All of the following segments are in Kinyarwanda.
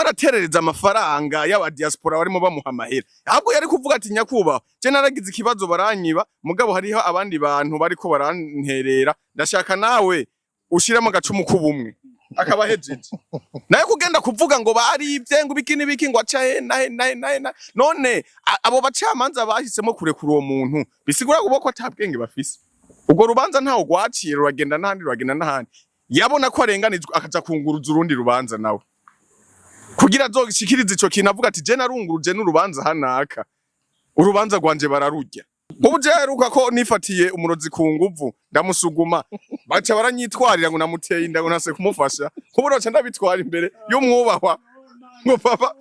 araterereza amafaranga y'aba diaspora barimo bamuha amahera ahubwo yari kuvuga ati nyakuba je naragize ikibazo baranyiba mugabo hariho abandi bantu bariko baranterera ndashaka nawe ushiramo gacumu kubumwe akaba hejeje naye kugenda kuvuga ngo barivye ngo biki ngo aca na none abo bacamanza bahisemo kurekura uwo muntu bisigura ko atabwenge bafise ubwo rubanza ntawo gwaciye ruragenda n'ahandi yabona ko arenganijwe akaja kunguruza urundi rubanza nawe kugira azogishikiriza ico kintu avuga ati je narunguruje n'urubanza hanaka urubanza rwanje bararurya ubu je heruka ko nifatiye umurozi ku nguvu ndamusuguma baca baranyitwarira ngo namuteye inda ngo nase kumufasha kubu roca ndabitwara imbere y'umwubahwa ngo papa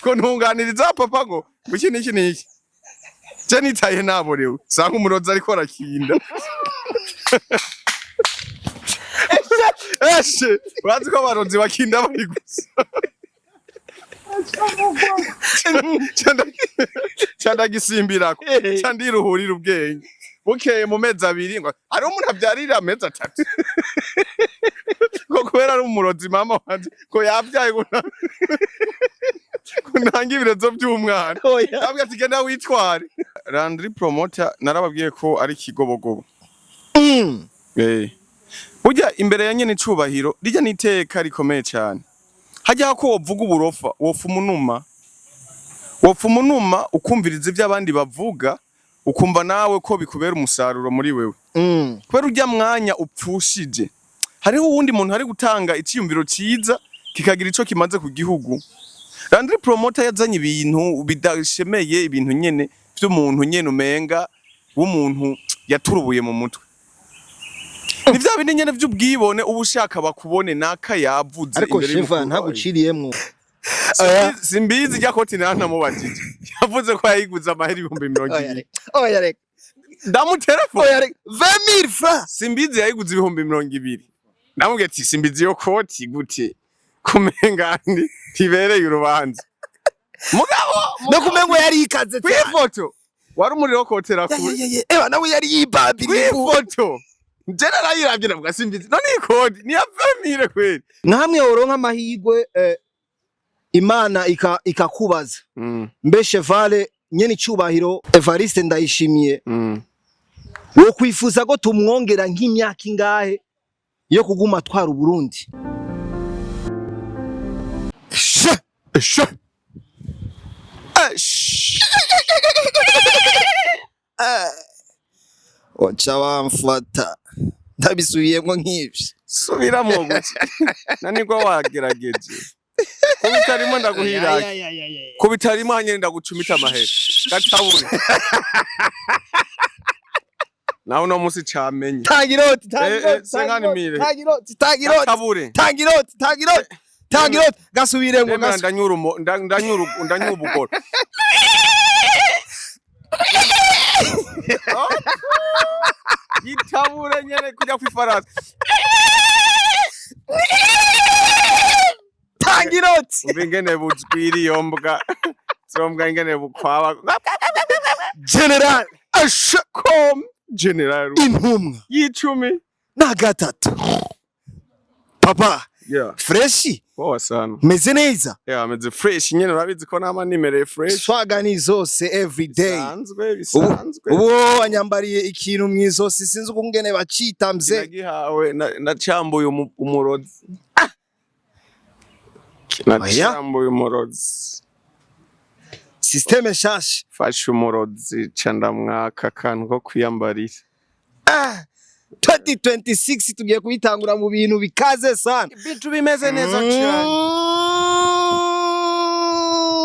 ko ntunganiriza papa ngo iki je nitaye naborewe sanga umurozi ariko arakinda eshe urazi ko abarozi bakinda bari gusa Chanda gisimbirako chandiruhurira ubwenge bukeye mu mezi abiri ngo ari umuntu avyarira amezi 3 ko kubera ari umurozi mama wanje ko yavyaye kunanga ibirezo by'umwana abwe ati genda witware Landry Promoter narababwiye ko ari kigobogobo burya imbere ya nyene icubahiro rijya niteka rikomeye cyane hajya ko wovuga uburofa wofu umunuma ukumviriza ibyo abandi bavuga ukumva nawe ko bikubera umusaruro muri wewe kubera ujya mwanya upfushije hariho uwundi muntu ari gutanga iciyumviro ciza kikagira ico kimaze ku gihugu Landry Promoter yazanye ibintu bidashemeye ibintu nyene by'umuntu nyene umenga w'umuntu yaturubuye mu mutwe ni vya bindi nyene vy'ubwibone ubushaka bakubone naka yavuze imbere y'umuntu ntaguciriyemwo simbizi rya koti ntanamubajije yavuze ko yayiguze amahera 200,000 oya reka ndamutelefone oya reka 20,000 francs simbizi yayiguze 200,000 ndamubwiye ati simbizi yo koti gute kumengandi tibereye urubanza mugabo no kumengo yari ikaze kwifoto wari umuriro kotera kuri ewa nawe yari yibambiriye kwifoto General yiravye navuga simbizi none ikodi ni yavamire kweli nkamwe woronka amahigwe Imana ikakubaza mbe chevale nyene icubahiro Evariste ndayishimiye wo kwifuza ko tumwongera nk'imyaka ingahe yo kuguma twara Burundi ocha wamfata ndabisubiyemo nk'ivyo subiramo gusa naniko wagerageje kubitarimo ndaguhira kubitarimo hanye ndagucumita amahera gatabure naho no musi camenye tangiroti gasubiremo ndanyurubugoro yitabure nyene kujya kwifarasa tangiroti ubingene buzwiri yombwa zombwa ingene bukwaba General ashakom General intumwa y'icumi na gatatu papa freshi sana meze neza meze fresh nyene urabizi ko nama nimere fresh swagani zose every day bisanzwe ubu anyambariye ikintu mwizosi sinzi ukungene bacita mze nagihawe nacambuye umurozi nacambuye umurozi systeme shashi fashe umurozi candamwaka kantu ko kwiyambarira 2026 tugiye kubitangura mu bintu bikaze sana ibintu bimeze neza cyane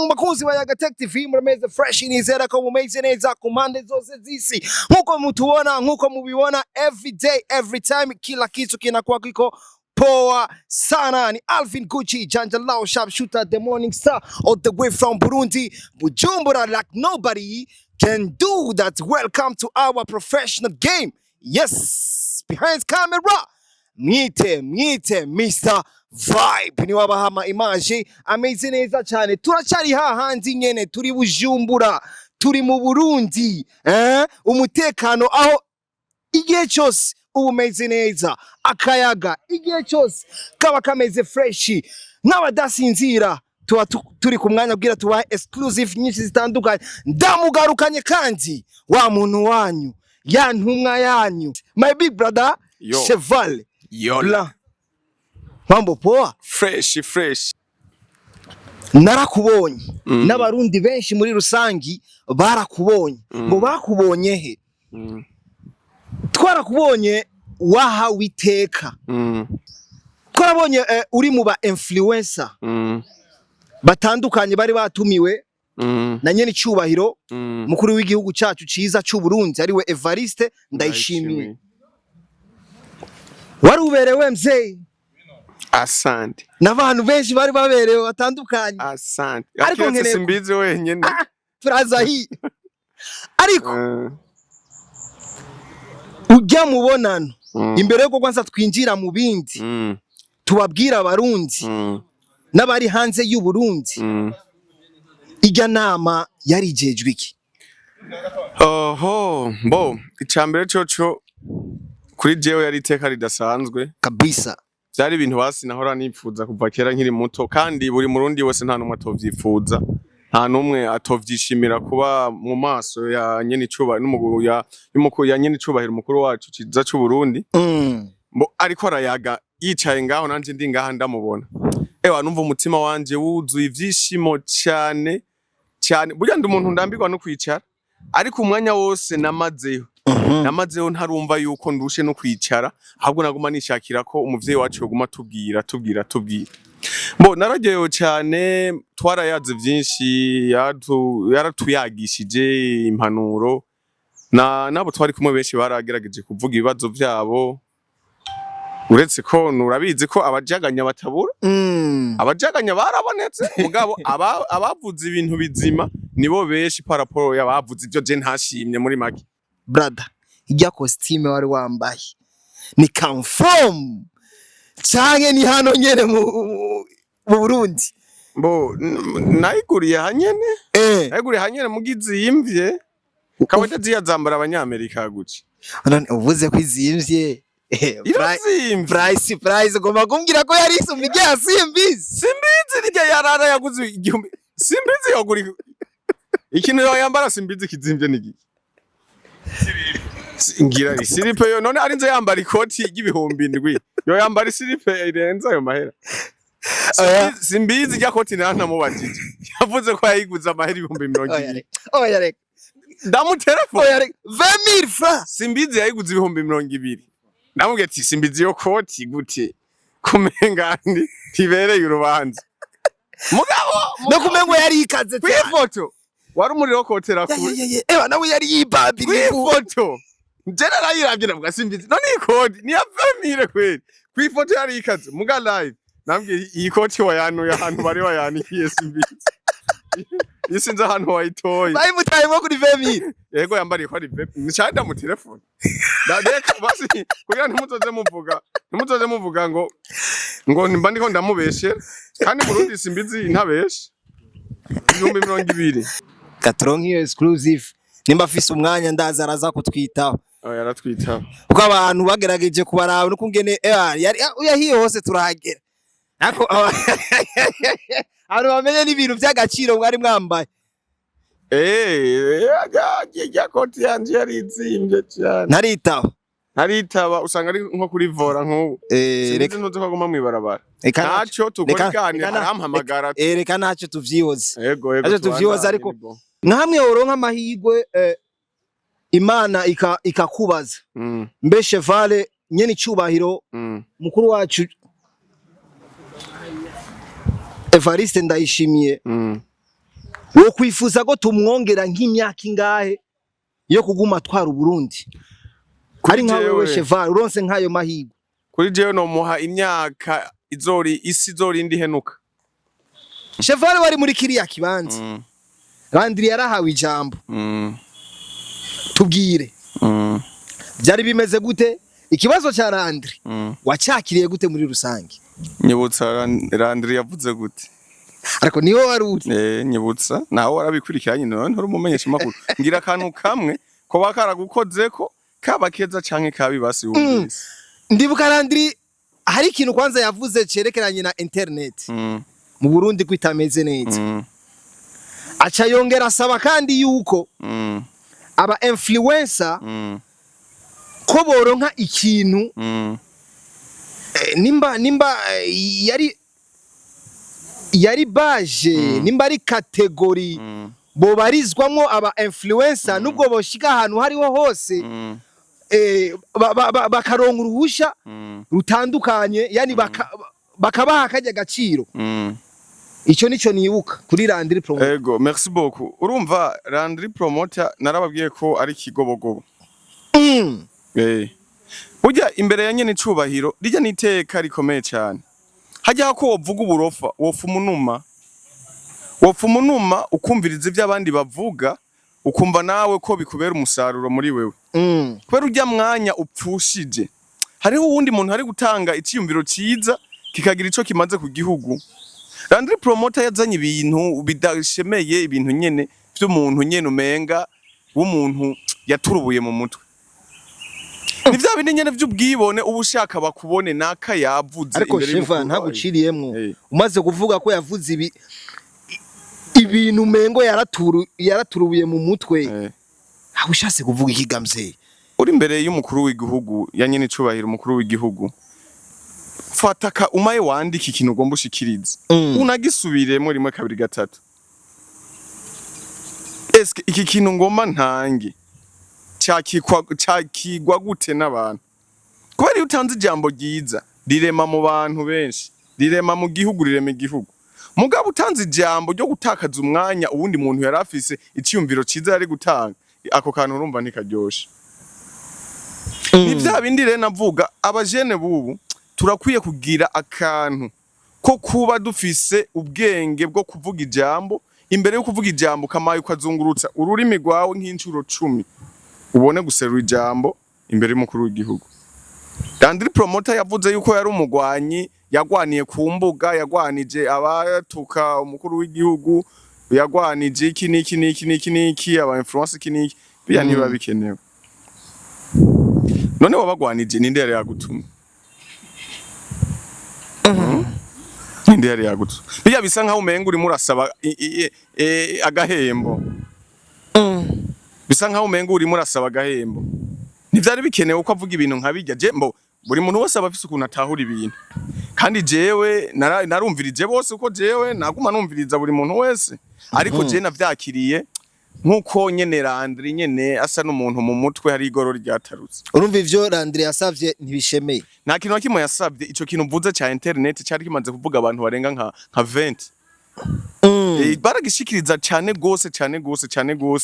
bakunzi ba Yaga Tech TV murameze fresh nizera ko mumeze neza ku mpande zose z'isi nkuko mutubona nkuko mubibona every day every time kila kitu kinakuwa kiko poa sana. Ni Alvin Gucci Janja Lao sharpshooter the morning star all the way from Burundi Bujumbura like nobody can do that. Welcome to our professional game. Yes, behind camera mwite Mr. Vibe ni wabahama image ameze neza cyane. Turacari hahandi nyene turi Bujumbura turi mu Burundi umutekano aho igihe cyose umeze neza akayaga igihe cyose kaba kameze fresh nk'abadasinzira tuba turi ku mwanya bwira tubahe exclusive nyinshi zitandukanye. Ndamugarukanye kandi wa muntu wanyu ya ntumwa yanyu my big brother Cheval Blanc. Mambo poa? Fresh. Narakubonye n'abarundi benshi muri rusangi barakubonye ngo bakubonye he? Twarakubonye waha witeka. Twarabonye uri mu ba influencer batandukanye bari batumiwe na nyene cyubahiro mukuru w'igihugu cyacu ciza cy'u Burundi ariwe Evariste Ndayishimiye. Wari uberewe mzee. Asante. N'abantu benshi bari baberewe batandukanye. Asante. Ariko nkene simbizi wenyene. Fraza hi. Ariko ujya mubonano imbere yuko kwanza twinjira mu bindi tubabwira abarundi n'abari hanze y'u Burundi ijya nama yarijejwe iki? Bo icambere coco kuri jewe yari iteka ridasanzwe kabisa. Byari ibintu basi nahora nipfuza kuva kera nkiri muto, kandi buri murundi wese nta numwe atovyifuza, nta numwe atovyishimira kuba mu maso ya nyene icubahiro ya nyene icubahiro mukuru wacu ciza c'u Burundi. Ariko arayaga yicaye ngaho nanje ndi ngaha ndamubona. Numva umutima wanje wuzuye ivyishimo cyane. Burya ndi umuntu ndambirwa no kwicara, ariko umwanya wose namazeho ntarumva yuko ndushe no kwicara, ahubwo naguma nishakira ko umuvyeyi wacu yoguma tubwira. Narageyo cyane, twarayaze vyinshi, yaratuyagishije impanuro, nabo twari kumwe benshi baragerageje kuvuga ibibazo vyabo. Uretse ko nurabizi ko abajaganya batabura, abajaganya barabonetse, mugabo abavuze ibintu bizima nibo benshi paraporo yabavuze ibyo je ntashimye muri make. Brother, ijya costume wari wambaye ni confirm canke ni hano nyene mu Burundi? Nayiguriye hanyene mugizi yimvye kabata ziyazambara abanyamerika guci. Uvuze ko izimvye price goma kumbwira ko yari isumba igihe simbizi rya yarara yaguze igihumbi. Simbizi yoguri ikintu yambara, simbizi kizimvye nigi ngira isiripe yo none arinze yambara ikoti y'ibihumbi 7 yo yambara isiripe irenza ayo mahera. Simbizi rya koti namubajije yavuze ko yayiguze amahera 20,000. Oya reka ndamutelefone. Oya reka 20,000 francs. Simbizi yayiguze 20,200. Namubwiye ati simbizi yo koti gute kumengandi tibereye urubanza. Mugabo no kumengo yari ikaze kwifoto wari umuriro kotera kuri. Nawe yari yibabiri kwifoto general yiravye bwa simbizi none ikodi ni avamire kweli kwifoto yari ikaze muga live. Nambwiye iyi koti wayanuye ahantu bari wayanikiye simbizi. Isinze ahantu wayitoye bari mutayemo kuri 20,000. Yego yambariye ko ari nicanda mu telefone ndadeka basi kugira ntimuzoze muvuga ngo nimba ndiko ndamubeshe, kandi Burundi simbizi ntabeshe 20,200. Katron here exclusive nimba afise umwanya ndaza araza kutwitaho. Yaratwitaho uko abantu bagerageje kubaraba nuko ngene yahiye hose turahagera, ariko abantu bamenye n'ibintu by'agaciro mwari mwambaye. Ya koti yanje yari izimbye cyane. Ntaritaba usanga ari nko kuri vora nk'ubu. Reka ntuze ko aguma mwibarabara. Naco tukorikane arampamagara. Reka naco tuvyihoze. Yego tuvyihoze, ariko nkamwe woronka amahigwe Imana ikakubaza. Mbe Cheval nyene icubahiro mukuru wacu Evariste Ndayishimiye, wo kwifuza ko tumwongera nk'imyaka ingahe yo kuguma twara Burundi? Ari nkawe we Cheval uronse nkayo mahigwe. Kuri jewe no muha imyaka isi izorindi henuka. Cheval wari muri kiriya kibanza. Landry yarahawe ijambo. Tubwire. Byari bimeze gute? Ikibazo cya Landry wacakiriye gute muri rusange? Nyibutsa Landry yavuze gute? Ariko niho wari uri. Nyibutsa naho warabikurikiranye none uri umumenyesha makuru. Ngira akantu kamwe ko bakaragukozeko kaba keza canke kabi basi wumvise. Ndibuka Landry hari ikintu kwanza yavuze cerekeranye na internet mu Burundi ko itameze neza aca yongera asaba kandi yuko aba influencer ko boronka ikintu nimba yari baje nimba ari kategori bobarizwamwo aba influencer nubwo boshika ahantu hariho hose bakaronka uruhusha rutandukanye yani bakabaha akajya gaciro icyo nico nibuka kuri Landry Promoter. Ego merci beaucoup. Urumva Landry Promoter narababwiye ko ari kigobogobo. Burya imbere ya nyene icubahiro rijya niteka rikomeye cyane. Hajya ko wovuga uburofa wofu umunuma ukumviriza ibyo abandi bavuga ukumva nawe ko bikubera umusaruro muri wewe. Kubera ujya mwanya upfushije. Hariho uwundi muntu ari gutanga iciyumviro ciza kikagira ico kimaze ku gihugu. Landry Promoter yazanye ibintu bidashemeye ibintu nyene by'umuntu nyene umenga w'umuntu yaturubuye mu mutwe. Ni vya bindi nyene by'ubwibone ubushaka bakubone naka yavuze imbere y'uko ntaguciriyemwo umaze kuvuga ko yavuze ibintu umengo yaraturubuye mu mutwe ushatse kuvuga ikigamze uri imbere y'umukuru w'igihugu ya nyene icubahiro umukuru w'igihugu fataka umaye wandika ikintu ugomba ushikiriza unagisubiremo rimwe kabiri gatatu eske iki kintu ngomba ntange cyakigwa gute n'abantu kubera iyo utanze ijambo ryiza rirema mu bantu benshi rirema mu gihugu rirema igihugu mugabo utanze ijambo ryo gutakaza umwanya uwundi muntu yari afise iciyumviro ciza yari gutanga ako kantu urumva nikaryoshe ni vya bindi rero navuga abajene bubu turakwiye kugira akantu ko kuba dufise ubwenge bwo kuvuga ijambo imbere yo kuvuga ijambo kamaye ukazungurutsa ururimi rwawe nk'incuro 10 ubone guserura ijambo imbere y'umukuru w'igihugu. Landry Promoter yavuze yuko yari umugwanyi yagwaniye ku mbuga yagwanije abatuka umukuru w'igihugu yagwanije iki aba influencer iki biya niba bikenewe none wabagwanije ninde yari yagutumye ninde yari yagutumye biya bisa nkaho umenga uri murasaba agahembo bisa nkaho umenga uri murasaba agahembo ntivyari bikenewe uko avuga ibintu nkabijya jembo buri muntu wese abafise ukuntu atahura ibintu kandi jewe narumvirije bose uko jewe naguma numviriza buri muntu wese ariko je navyakiriye nkuko nyene Landry nyene asa n'umuntu mu mutwe hari igoro ryatarutse urumva ivyo Landry yasavye ntibishemeye nta kintu kimwe yasavye ico kintu mvuze ca internet cyari kimaze kuvuga abantu barenga nka 20 baragishikiriza cyane gose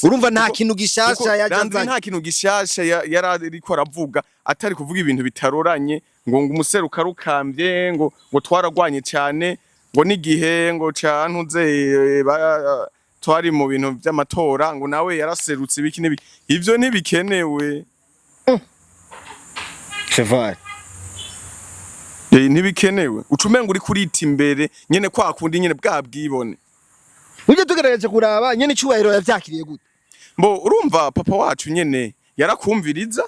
urumva nta kintu gishasha yajanze nta kintu gishasha yarariko aravuga atari kuvuga ibintu bitaroranye ngo umuseruka rukambye ngo twaragwanye cyane ngo nigihe ngo cantuze twari mu bintu by'amatora ngo nawe yaraserutse ibiki n'ibiki ivyo ntibikenewe cheval ntibikenewe ucumenga uri kurita imbere nyene kwa kundi nyene bwabwibone uje tugerageje kuraba nyene icubahiro yavyakiriye gute mbo urumva papa wacu nyene yarakumviriza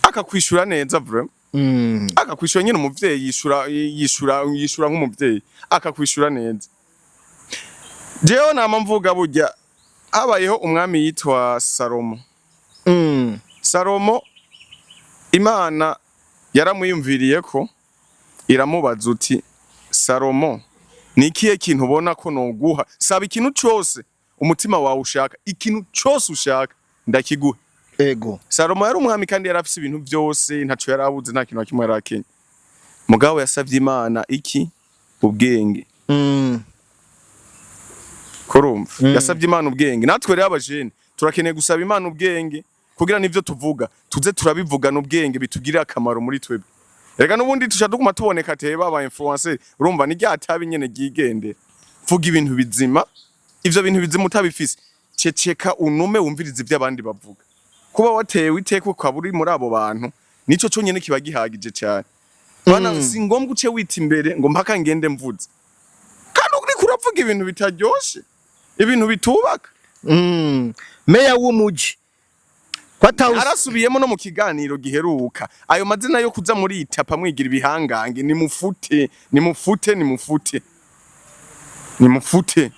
akakwishura neza vraiment akakwishura nyene umuvyeyi yishura nk'umuvyeyi akakwishura neza jewe nama mvuga burya habayeho umwami yitwa Salomo Salomo Imana yaramwiyumviriye ko iramubaza uti Salomo nikiye kintu ubona ko noguha saba ikintu cyose umutima wawe ushaka ikintu cyose ushaka ndakiguha ego Salomo yari umwami kandi yarafise ibintu byose ntaco yarabuze nta kintu kimwe yarakenye mugabo yasavye Imana iki ubwenge kurumva yasavye Imana ubwenge natwe rero abajene turakeneye gusaba Imana ubwenge kugira nivyo tuvuga tuze turabivugana ubwenge bitugirira akamaro muri twebwe rega nubundi tushaduguma tuboneka teba aba influencer urumva ni ryatabi nyene gigendera vuga ibintu bizima ivyo bintu bizima utabifise ceceka unume wumviriza ivyo abandi bavuga kuba watewe iteka ukaburi muri abo bantu nico cyo nyene kiba gihagije cyane bana si ngombwa uce wita imbere ngo mpaka ngende mvuze kandi uri kuravuga ibintu bitaryoshe ibintu bitubaka meya w'umuji arasubiyemo no mu kiganiro giheruka ayo mazina yo kuza muri itapa mwigira ibihangange nimufute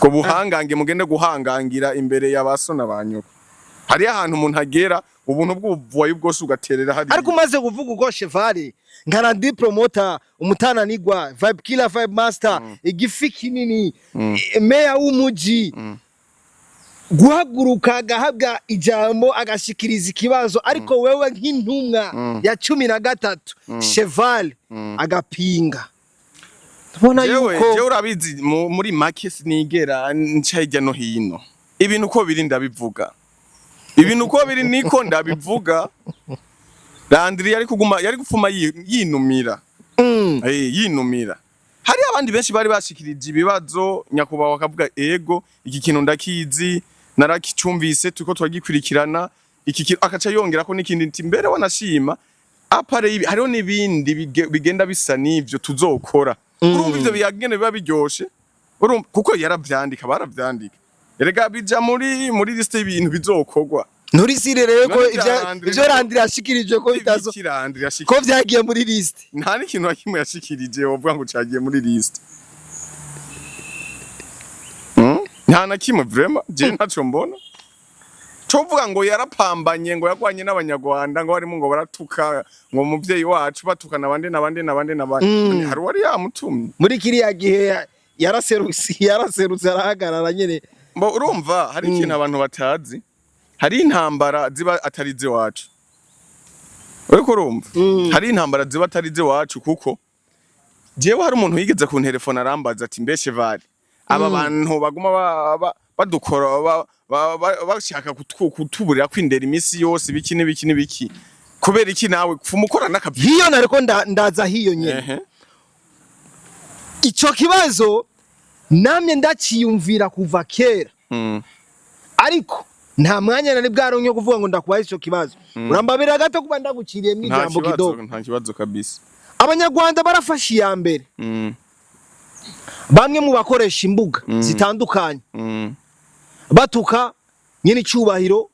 ko buhangange mugende guhangangira imbere y'abasona banyuko hari ahantu umuntu agera ubuntu bw'ubuvayo bwose ugaterera hari ariko umaze kuvuga uko Chevalier nkarandi promoter umutananigwa vibe killer vibe master igifi kinini meya w'umuji guhaguruka gahabwa ijambo agashikiriza ikibazo ariko wewe nk'intumwa ya 13 Chevalier agapinga tubona yuko je urabizi muri make sinigera ncayijya no hino ibintu uko biri ndabivuga ibintu uko biri niko ndabivuga Landry yari gufuma yinumira yinumira hari abandi benshi bari bashikirije ibibazo nyakubawa akavuga ego iki kintu ndakizi narakicumvise tuko twagikurikirana iki kintu akaca yongera ko n'ikindi mbere wanashima apare hariho nibindi bigenda bisa nivyo tuzokora urumva ivyo biyagene biba biryoshe kuko yaravyandika baravyandika erega bija muri liste y'ibintu bizokorwa Nuri sire rero ko ivyo Landry yashikirije ko bitazo ko vyagiye muri liste nta n'ikintu akimwe yashikirije wovuga ngo cagiye muri liste nta na kimwe vraiment je ntaco mbona covuga ngo yarapambanye ngo yagwanye n'abanyarwanda ngo barimo ngo baratuka ngo muvyeyi wacu batukana nabande hari wari yamutumye muri kiriya gihe yaraserutse arahagarara nyene mbo urumva hari ikintu abantu batazi hari intambara ziba atarize wacu uriko urumva hari intambara ziba atarize wacu kuko jewe hari umuntu yigeze ku telefone arambaza ati mbe Chevalier aba bantu baguma badukora bashaka kutuburira kwindera imisi yose biki kubera iki nawe kufumukora nakavyi hiyo nariko ndaza hiyo nyene ico kibazo namye ndaciyumvira kuva kera ariko nta mwanya nari bwaronke kuvuga ngo ndakubaye ico kibazo urambabira gato kuba ndaguciriye mw'ijambo kidogo nta kibazo kabisa abanyarwanda barafashe ya mbere bamwe mu bakoresha imbuga zitandukanye batuka nyene icubahiro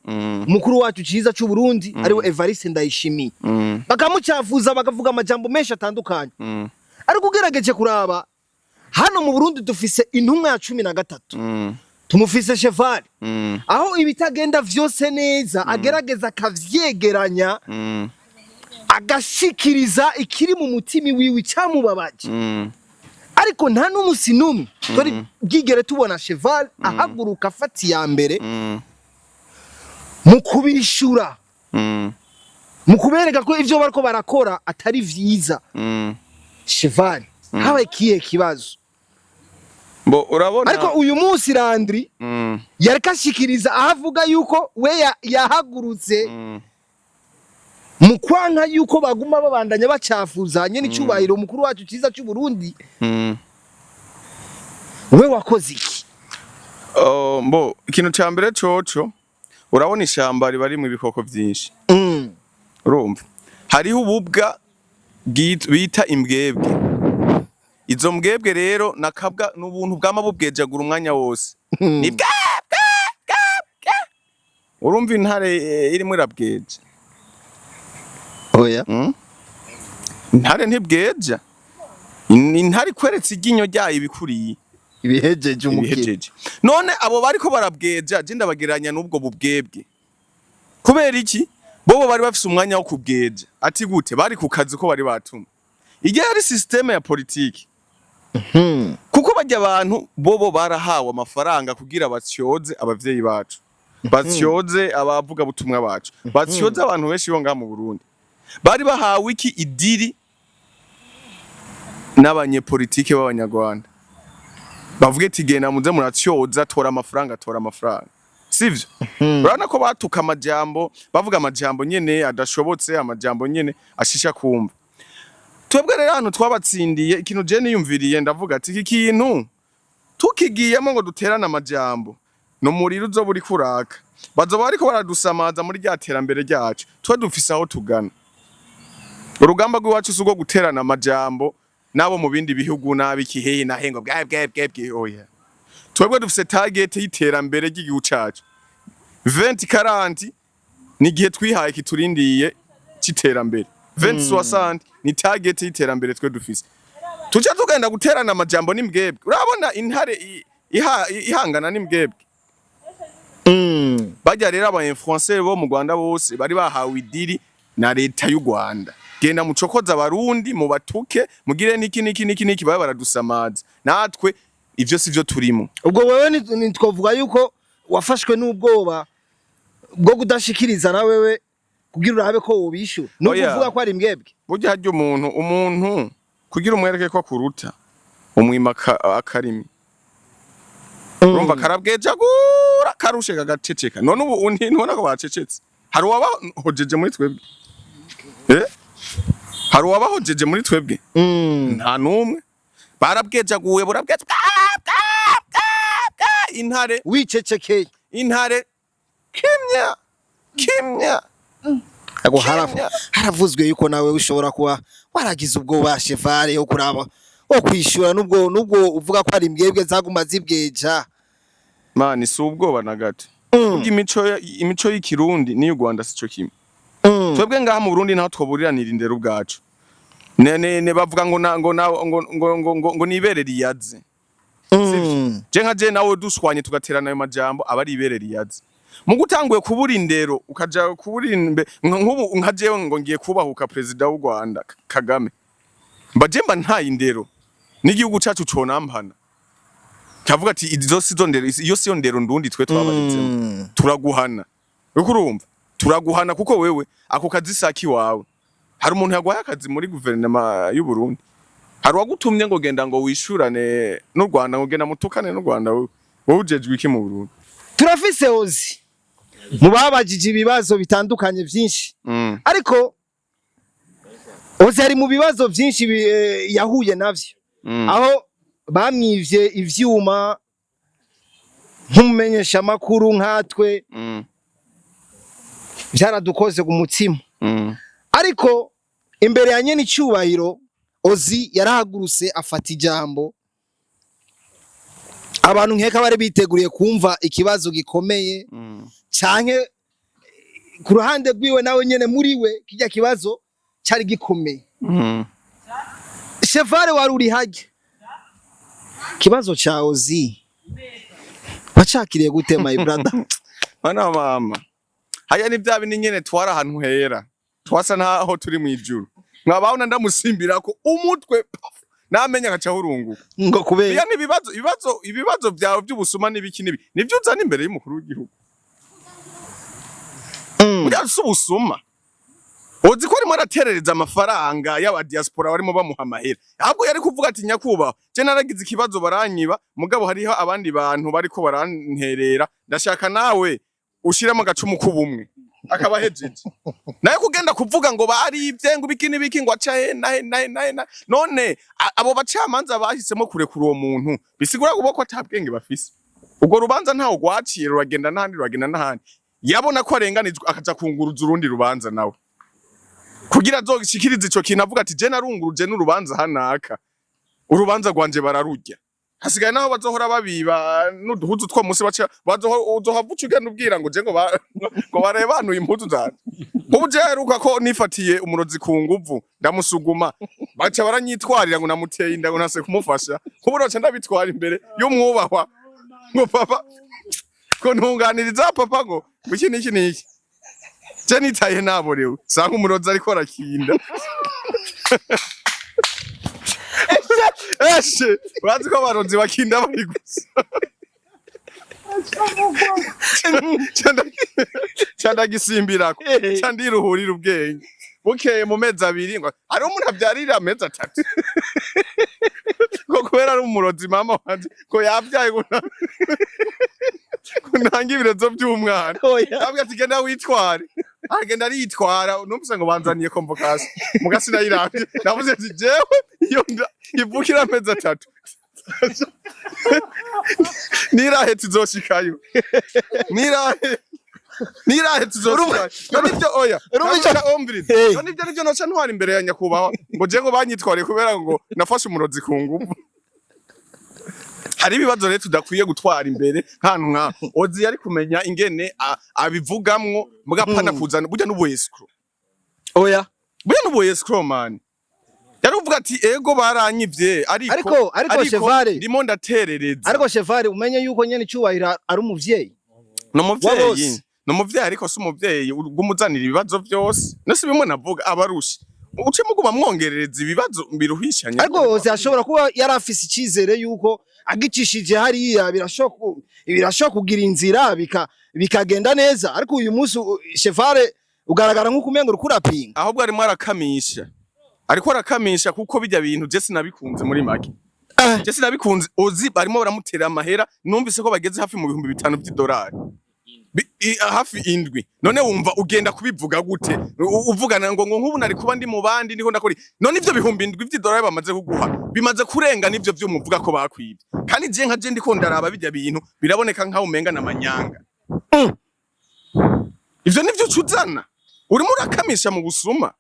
mukuru wacu ciza c'u Burundi ariwe Evariste Ndayishimiye bakamucafuza bakavuga amajambo menshi atandukanye ariko ugerageje kuraba hano mu Burundi dufise intumwa ya 13 tumufise Chevalier aho ibitagenda vyose neza agerageza akavyegeranya agashikiriza ikiri mu mutima wiwe cyamubabaje ariko nta n'umusi numwe tori bwigere tubona Chevalier ahaguruka afati ya mbere mu kubishura mu kubereka ko ivyo bariko barakora atari vyiza Chevalier habaye kiye kibazo Bo urabona ariko uyu munsi Landry yarikashikiriza ahavuga yuko we yahagurutse mu kwanka yuko baguma babandanya bacafuza nyene icubahiro mukuru wacu ciza c'u Burundi we wakoze iki mbo ikintu ca mbere coco urabona ishamba riba rimwe ibikoko vyinshi urumva hariho ububwa bita imbwebwe izo mbwebwe rero nakabwa n'ubuntu bw'amabubwejagura umwanya wose ni bwa urumva intare irimo irabweja oya intare ntibweja intare kweretse iginyo ryayo ibikuriye ibihejeje umukire none abo bariko barabweja je ndabageranya n'ubwo bubwebwe kubera iki bobo bari bafise umwanya wo kubweja ati gute bari ku kazi ko bari batuma igihe ari systeme ya politiki kuko bajya abantu bobo barahawe amafaranga kugira batyoze abavyeyi bacu batyoze abavuga butumwa bacu batyoze abantu benshi bo nga mu Burundi bari bahawe iki idiri n'abanye politike b'abanyarwanda bavuga ati genda muze muratyoza tora amafaranga sivyo urabona ko batuka amajambo bavuga amajambo nyene adashobotse amajambo nyene ashisha kumva twebwe rero hano twabatsindiye ikintu je niyumviriye ndavuga ati iki kintu tukigiyemo ngo duterana amajambo no muriro uzoba uri kuraka bazoba bariko baradusamaza muri rya terambere ryacu twe dufise aho tugana urugamba rw'iwacu sugo guterana amajambo nabo mu bindi bihugu nabi kihehe na hengo bwebwe oya twebwe dufise target y'iterambere ry'igihugu cacu 2040 ni gihe twihaye kiturindiye citerambere 2060 ni target y'iterambere twe dufise tuca tugenda guterana amajambo n'imbwebwe urabona intare ihangana n'imbwebwe bajya rero aba influenceurs bo mu Rwanda bose bari bahawe idiri na leta y'u Rwanda genda mucokoza abarundi mu batuke mugire niki babe baradusamaza natwe ivyo sivyo turimo ubwo wewe nitwovuga yuko wafashwe n'ubwoba bwo kudashikiriza na wewe kugira urabe ko wobishu no kuvuga ko ari mbwebwe burya haryo umuntu kugira umwereke ko kuruta umwima akarimi urumva karabwejagura karushe kagaceceka none ubu ntibona ko bacecetse hari uwabahojeje muri twebwe hari uwabahojeje muri twebwe nta numwe barabwejaguye burabweza intare wicecekeye intare kimya Ago haravuzwe yuko nawe ushobora kuba waragize ubwoba chevale yo kuraba wo kwishura nubwo uvuga ko ari mbwebwe zaguma zibweja mani si ubwoba na gato imico y'ikirundi ni Rwanda sico kimwe twebwe ngaha mu Burundi naho twoburiranira indero ubwacu ne bavuga ngo niberere iyaze je nka je nawe dushwanye tugaterana ayo majambo abari iberere iyaze mu gutanguye kubura indero ukaja kubura nk'ubu nka jewe ngo ngiye kubahuka president w'u Rwanda Kagame mbajemba nta indero n'igihugu cacu conampana kavuga ati izo sizo ndero iyo siyo ndero ndundi twe twabaritsemo turaguhana uko urumva turaguhana kuko wewe ako kazi saki wawe hari umuntu yagwaye akazi muri guverinoma y'u Burundi hari wagutumye ngo genda ngo wishurane n'u Rwanda ngo genda mutukane n'u Rwanda wowe ujejwe iki mu Burundi turafise ozi mubabajije ibibazo bitandukanye byinshi ariko ozi ari mu bibazo byinshi yahuye navyo aho bamwivye ivyuma nk'umumenyesha makuru nkatwe byaradukoze ku mutima ariko imbere ya nyene icubahiro ozi yarahaguruse afata ijambo abantu nkeka bari biteguriye kumva ikibazo gikomeye canke ku ruhande rwiwe nawe nyene muri we kijya kibazo cyari gikomeye chevale wari uri hage kibazo cha ozi wacakiriye gute my brother bana mama haya ni bya bini nyene twara ahantu hera twasa naho turi mu ijuru mwabawuna ndamusimbira ko umutwe namenya gacha urunguka ngo kubera yani ibibazo byawe by'ubusuma nibiki nibi nivyo uzana imbere y'umukuru w'igihugu burya subusuma ozi ko arimo araterereza amafaranga y'aba diaspora barimo bamuha amahera ahubwo yari kuvuga ati nyakuba je naragize ikibazo baranyiba mugabo hariho abandi bantu bariko baranterera ndashaka nawe ushiramo gacumu kubumwe akaba hejeje naye kugenda kuvuga ngo baribye ngo biki ngo aca na none abo bacamanza bahisemo kurekura uwo muntu bisigura ko atabwenge bafise ubwo rubanza ntawo gwaciye ruragenda n'ahandi yabona ko arenganijwe akaja kunguruza urundi rubanza nawe kugira azogishikiriza ico kintu avuga ati je narunguruje n'urubanza hanaka urubanza rwanje bararujya hasigaye naho bazohora babiba n'uduhuzu two musi baca uzohavuca ugenda ubwira ngo je ngo barebanuye impuzu zanje ubu je heruka ko nifatiye umurozi ku nguvu ndamusuguma baca baranyitwarira ngo Nateye Inda ngo nase kumufasha kubu roca ndabitwara imbere y'umwubahwa ngo papa ko ntunganiriza papa ngo iki niki je nitaye naborewe sanga umurozi ariko arakinda Eshe bazi ko abaronzi bakinda bari gusa Chanda gisimbirako chandiruhurira ubwenge bukeye mu mezi abiri ngo ari umuntu abyarira amezi 3 ko kubera ari umurozi mama wanje ko yabyaye kunanga ibirezo by'umwana yabwiye ati genda witware agenda aritwara numvise ngo banzaniye convocation mugasina yiravye navuze ati jewe iyo ivukira amezi 3 nirahe tuzoshikayo nirahe tuzoshikayo nibyo oya rumija ombiride nibyo noca ntwara imbere ya nyakubaho ngo je ngo banyitware kubera ngo nafashe umurozi ku nguvu hari ibibazo rero tudakwiye gutwara imbere nkantu nka Ozi yari kumenya ingene abivugamwo mugapana kuzana burya n'ubu escrow oya burya n'ubu escrow man yaruvuga ati ego baranyivye ariko Chevare ndimo ndaterereza ariko Chevare umenye yuko nyene cyubahira ari umuvyeyi no muvyeyi ariko si umuvyeyi ugumuzanira ibibazo byose nese bimwe navuga abarushi uce muguma mwongerereza ibibazo biruhishanya ariko zashobora kuba yarafise icizere yuko agicishije hariya birashoka kugira inzira bikagenda neza ariko uyu munsi Chevare ugaragara nko kumenga urukurapinga ahubwo arimo arakamisha kuko bijya bintu je sinabikunze muri make je sinabikunze Ozi barimo baramutera amahera numvise ko bageze hafi mu $5,000 by'idolari hafi indwi none wumva ugenda kubivuga gute uvugana ngo nk'ubu nari kuba ndi mu bandi niko ndakora none ivyo $7,000 by'idolari bamaze kuguha bimaze kurenga nivyo vyumuvuga ko bakwibye kandi je nka je ndiko ndaraba bijya bintu biraboneka nkaho umenga na manyanga ivyo nivyo cuzana urimo urakamisha mu gusuma